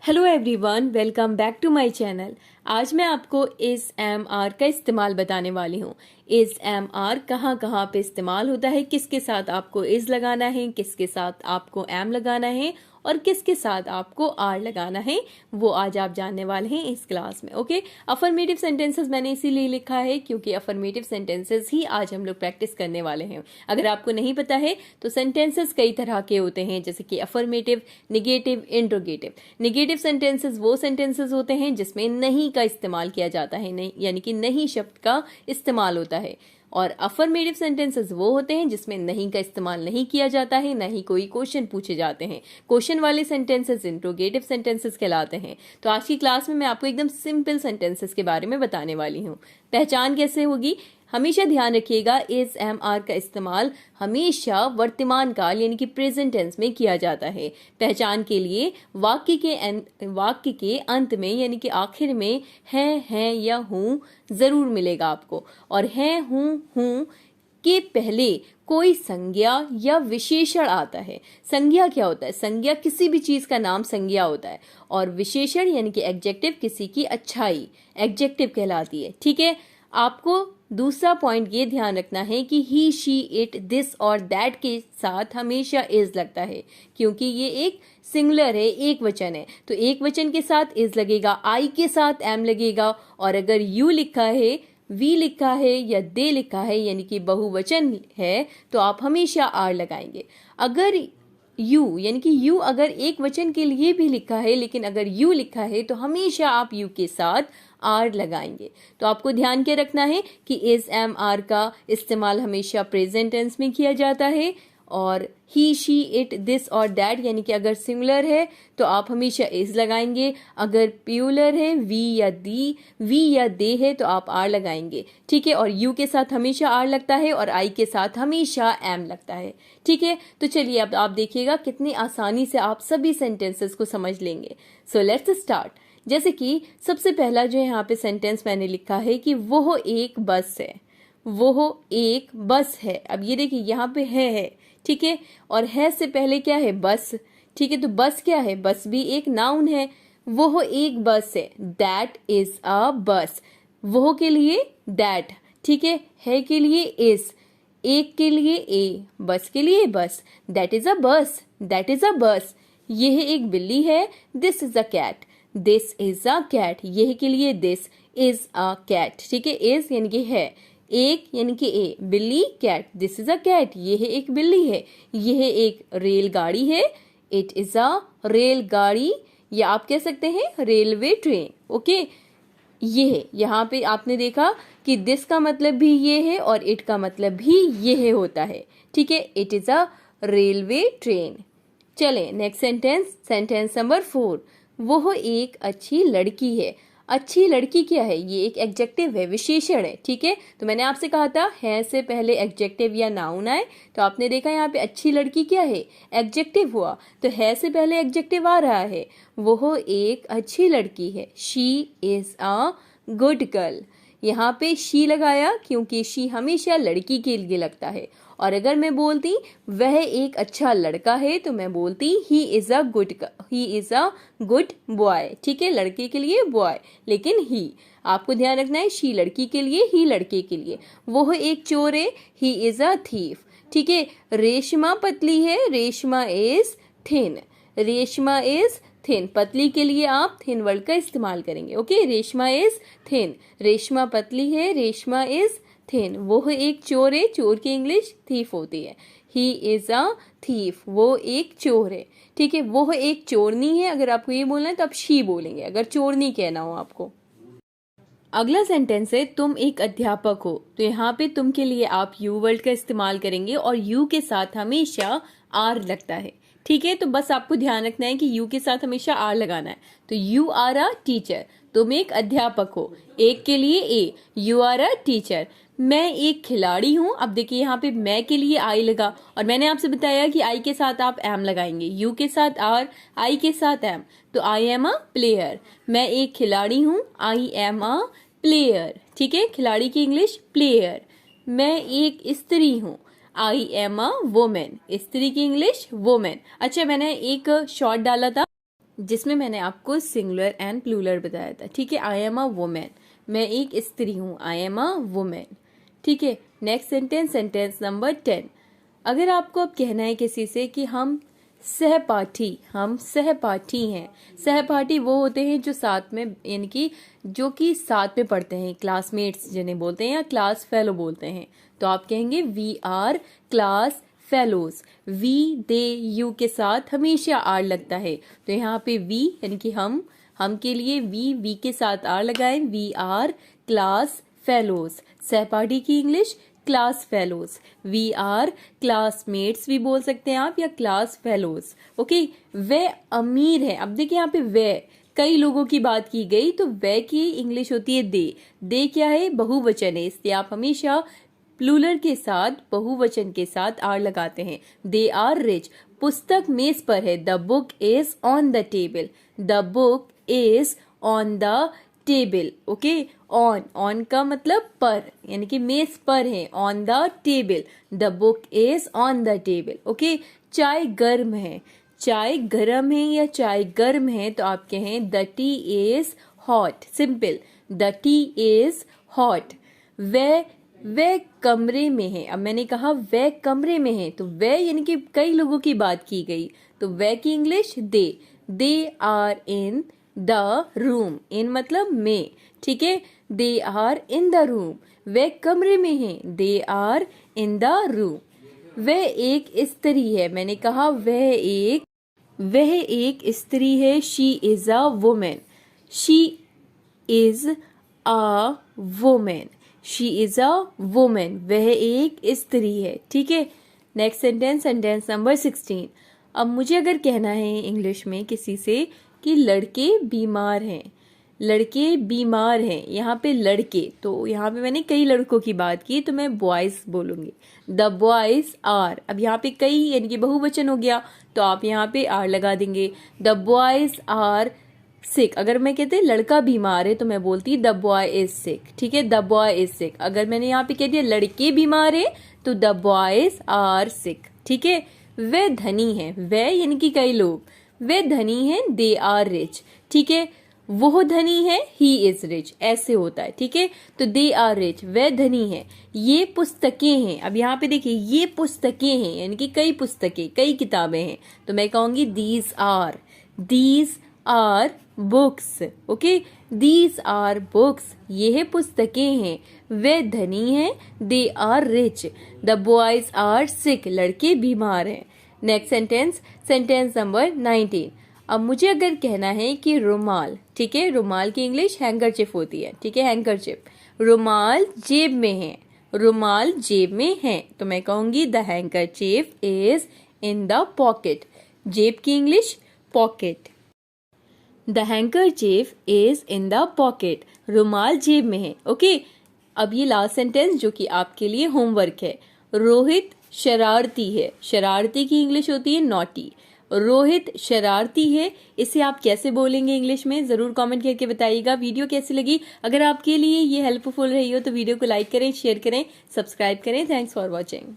Hello everyone, welcome back to my channel. आज मैं आपको इस एम आर का इस्तेमाल बताने वाली हूँ। इस एम आर कहाँ कहाँ पे इस्तेमाल होता है, किसके साथ आपको इज लगाना है, किसके साथ आपको एम लगाना है और किसके साथ आपको आर लगाना है, वो आज आप जानने वाले हैं इस क्लास में। ओके, अफर्मेटिव सेंटेंसेस मैंने इसीलिए लिखा है क्योंकि अफर्मेटिव सेंटेंसेस ही आज हम लोग प्रैक्टिस करने वाले हैं। अगर आपको नहीं पता है तो सेंटेंसेस कई तरह के होते हैं, जैसे कि affirmative, negative, interrogative. Negative sentences वो सेंटेंसेस होते हैं जिसमें नहीं का इस्तेमाल किया जाता है, नहीं यानी कि नहीं शब्द का इस्तेमाल होता है। और अफर्मेटिव सेंटेंसेस वो होते हैं जिसमें नहीं का इस्तेमाल नहीं किया जाता है, नहीं कोई क्वेश्चन पूछे जाते हैं। क्वेश्चन वाले सेंटेंसेस इंट्रोगेटिव सेंटेंसेस कहलाते हैं। तो आज की क्लास में मैं आपको एकदम सिंपल सेंटेंसेस के बारे में बताने वाली हूँ। पहचान कैसे होगी, हमेशा ध्यान रखिएगा, इज एम आर का इस्तेमाल हमेशा वर्तमान काल यानी कि प्रेजेंट टेंस में किया जाता है। पहचान के लिए वाक्य के अंत में यानी कि आखिर में है या हूं जरूर मिलेगा आपको। और है, हूं के पहले कोई संज्ञा या विशेषण आता है। संज्ञा क्या होता है? संज्ञा किसी भी चीज का नाम संज्ञा होता है, और विशेषण यानी कि एडजेक्टिव किसी की अच्छाई एडजेक्टिव कहलाती है। ठीक है, आपको दूसरा पॉइंट ये ध्यान रखना है कि ही, शी, इट, दिस और दैट के साथ हमेशा इज लगता है, क्योंकि ये एक सिंगुलर है, एक वचन है। तो एक वचन के साथ इज लगेगा, आई के साथ एम लगेगा, और अगर यू लिखा है, वी लिखा है या दे लिखा है यानी कि बहुवचन है, तो आप हमेशा आर लगाएंगे। अगर यू यानी कि यू अगर एक वचन के लिए भी लिखा है, लेकिन अगर यू लिखा है तो हमेशा आप यू के साथ आर लगाएंगे। तो आपको ध्यान क्या रखना है कि इज एम आर का इस्तेमाल हमेशा प्रेजेंट टेंस में किया जाता है, और ही, शी, इट, दिस और दैट यानी कि अगर सिंगुलर है तो आप हमेशा इज लगाएंगे, अगर प्लूरल है, वी या दे है तो आप आर लगाएंगे। ठीक है, और यू के साथ हमेशा आर लगता है और आई के साथ हमेशा एम लगता है। ठीक है, तो चलिए अब आप देखिएगा कितनी आसानी से आप सभी सेंटेंसेस को समझ लेंगे। So let's start. जैसे कि सबसे पहला जो यहाँ पे सेंटेंस मैंने लिखा है कि वो एक बस है, वो एक बस है। अब ये देखिए यहाँ पे है, ठीक है, और है से पहले क्या है? बस। ठीक है, तो बस क्या है? बस भी एक नाउन है। वो एक बस है, दैट इज अ बस। वो के लिए दैट, ठीक है के लिए इज, एक के लिए ए, बस के लिए बस। दैट इज अ बस, दैट इज अ बस। यह एक बिल्ली है, this is a cat, this is a cat. यह के लिए दिस इज अ कैट। ठीक है, इज यानी कि है, एक यानी कि ए, बिल्ली, cat, this is a cat. यह एक बिल्ली है। यह एक रेलगाड़ी है, इट इज अ रेलगाड़ी, या आप कह सकते हैं रेलवे ट्रेन। ओके, ये यहाँ पे आपने देखा कि दिस का मतलब भी ये है और इट का मतलब भी ये होता है। ठीक है, it is a railway train. चले नेक्स्ट सेंटेंस, सेंटेंस नंबर 4। वो एक अच्छी लड़की है। अच्छी लड़की क्या है? ये एक एडजेक्टिव है, विशेषण है। ठीक है, तो मैंने आपसे कहा था है से पहले एडजेक्टिव या नाउन आए, तो आपने देखा यहाँ पे अच्छी लड़की क्या है? एडजेक्टिव हुआ, तो है से पहले एडजेक्टिव आ रहा है। वो एक अच्छी लड़की है, she is a good girl. यहाँ पे शी लगाया क्योंकि शी हमेशा लड़की के लिए लगता है। और अगर मैं बोलती वह एक अच्छा लड़का है तो मैं बोलती he is a good boy. ठीक है, लड़के के लिए बॉय, लेकिन ही आपको ध्यान रखना है, शी लड़की के लिए, ही लड़के के लिए। वो एक चोर है, ही इज अ थीफ। ठीक है, रेशमा पतली है, Reshma is thin, Reshma is thin. पतली के लिए आप थिन वर्ड का इस्तेमाल करेंगे। Okay, Reshma is thin, Reshma पतली है, रेशमा इज थिन। वो एक चोर है, चोर की इंग्लिश थीफ होती है। ही इज अ थीफ, वो एक चोर है। ठीक है, वो एक चोरनी है। अगर आपको ये बोलना है तो आप शी बोलेंगे, अगर चोरनी कहना हो आपको। अगला सेंटेंस है तुम एक अध्यापक हो। तो यहाँ पे तुम के लिए आप यू वर्ड का इस्तेमाल करेंगे और यू के साथ हमेशा आर लगता है। ठीक है, तो बस आपको ध्यान रखना है कि यू के साथ हमेशा आर लगाना है। तो यू आर अ टीचर, तुम एक अध्यापक हो, एक के लिए ए, यू आर अ टीचर। मैं एक खिलाड़ी हूँ। अब देखिए यहाँ पे मैं के लिए आई लगा, और मैंने आपसे बताया कि आई के साथ आप एम लगाएंगे, यू के साथ आर, आई के साथ एम। तो आई एम अ प्लेयर, मैं एक खिलाड़ी हूँ, आई एम अ प्लेयर। ठीक है, खिलाड़ी की इंग्लिश प्लेयर। मैं एक स्त्री हूँ, आई एम अ वुमेन, स्त्री की इंग्लिश वुमेन। अच्छा, मैंने एक शॉर्ट डाला था, जिसमें मैंने आपको सिंगुलर एंड प्लूरल बताया था। ठीक है, आई एम अ वुमेन, मैं एक स्त्री हूँ, आई एम अ वुमेन। ठीक है, नेक्स्ट सेंटेंस, सेंटेंस नंबर 10। अगर आपको अब कहना है किसी से कि हम सहपाठी हैं। सहपाठी वो होते हैं जो साथ में, यानी कि जो कि साथ में पढ़ते हैं, क्लासमेट्स जिन्हें बोलते हैं या क्लास फेलो बोलते हैं। तो आप कहेंगे वी आर क्लास फेलोज। वी दे यू के साथ हमेशा आर लगता है, तो यहाँ पे वी यानी कि हम के लिए वी के साथ आर लगाएं, वी आर क्लास फेलोज। सहपाठी की English class fellows. We are classmates भी बोल सकते हैं आप, या क्लास फेलोज। ओके, वे अमीर है। अब देखिए यहाँ पे वे कई लोगों की बात की गई, तो वे की इंग्लिश होती है दे। दे क्या है, बहुवचन है, इसलिए आप हमेशा प्लूरल के साथ, बहुवचन के साथ आर लगाते हैं। They are rich. पुस्तक मेज पर है, the book is on the table. The book is on the table. Okay, on का मतलब पर, यानी कि मेज पर है, on the table. The book is on the table. Okay, चाय गर्म है। चाय गर्म है या चाय गर्म है, तो आप कहें the tea is hot. Simple, the tea is hot. वे कमरे में है। अब मैंने कहा वे कमरे में है, तो वे यानी कि कई लोगों की बात की गई, तो वे की English they are in the room. In मतलब में। ठीक है, they are in the room. वे कमरे में है, they are in the room. वह एक स्त्री है। मैंने कहा वह एक स्त्री है। She is a women. She is a women. She is a women. वह एक स्त्री है। ठीक है, नेक्स्ट सेंटेंस, सेंटेंस नंबर 16। अब मुझे अगर कहना है इंग्लिश में किसी से कि लड़के बीमार हैं, लड़के बीमार हैं, यहाँ पे लड़के, तो यहाँ पे मैंने कई लड़कों की बात की, तो मैं बॉयज बोलूंगी। The boys are. अब यहाँ पे कई यानी कि बहुवचन हो गया, तो आप यहाँ पे आर लगा देंगे। The boys are sick. अगर मैं कहते लड़का बीमार है, तो मैं बोलती द बॉय इज सिक। ठीक है, द बॉय इज सिक। अगर मैंने यहाँ पे कह दिया लड़के बीमार है, तो द बॉयज आर सिक। ठीक है, वे धनी है। वे यानी कि कई लोग, वे धनी है, दे आर रिच। ठीक है, वो धनी है, ही इज रिच, ऐसे होता है। ठीक है, तो दे आर रिच, वे धनी है। ये पुस्तकें हैं। अब यहाँ पे देखिए ये पुस्तकें हैं, यानी कि कई पुस्तकें, कई किताबें हैं, तो मैं कहूंगी these are books. Okay, these are books, ये है पुस्तकें हैं। वे धनी हैं, they are rich. The boys are sick, लड़के बीमार हैं। Next sentence, sentence number 19। अब मुझे अगर कहना है कि रुमाल, ठीक है, रुमाल की इंग्लिश हैंकरचिफ होती है। ठीक है, हैंकरचिफ। रुमाल जेब में है, रुमाल जेब में है, तो मैं कहूंगी the handkerchief is in the pocket. जेब की English pocket. The handkerchief is in the pocket. रुमाल जेब में है। ओके, अब ये लास्ट सेंटेंस जो कि आपके लिए होमवर्क है। रोहित शरारती है। शरारती की इंग्लिश होती है नॉटी। रोहित शरारती है, इसे आप कैसे बोलेंगे इंग्लिश में, जरूर कमेंट करके बताइएगा। वीडियो कैसी लगी, अगर आपके लिए ये हेल्पफुल रही हो तो वीडियो को लाइक करें, शेयर करें, सब्सक्राइब करें। Thanks for watching.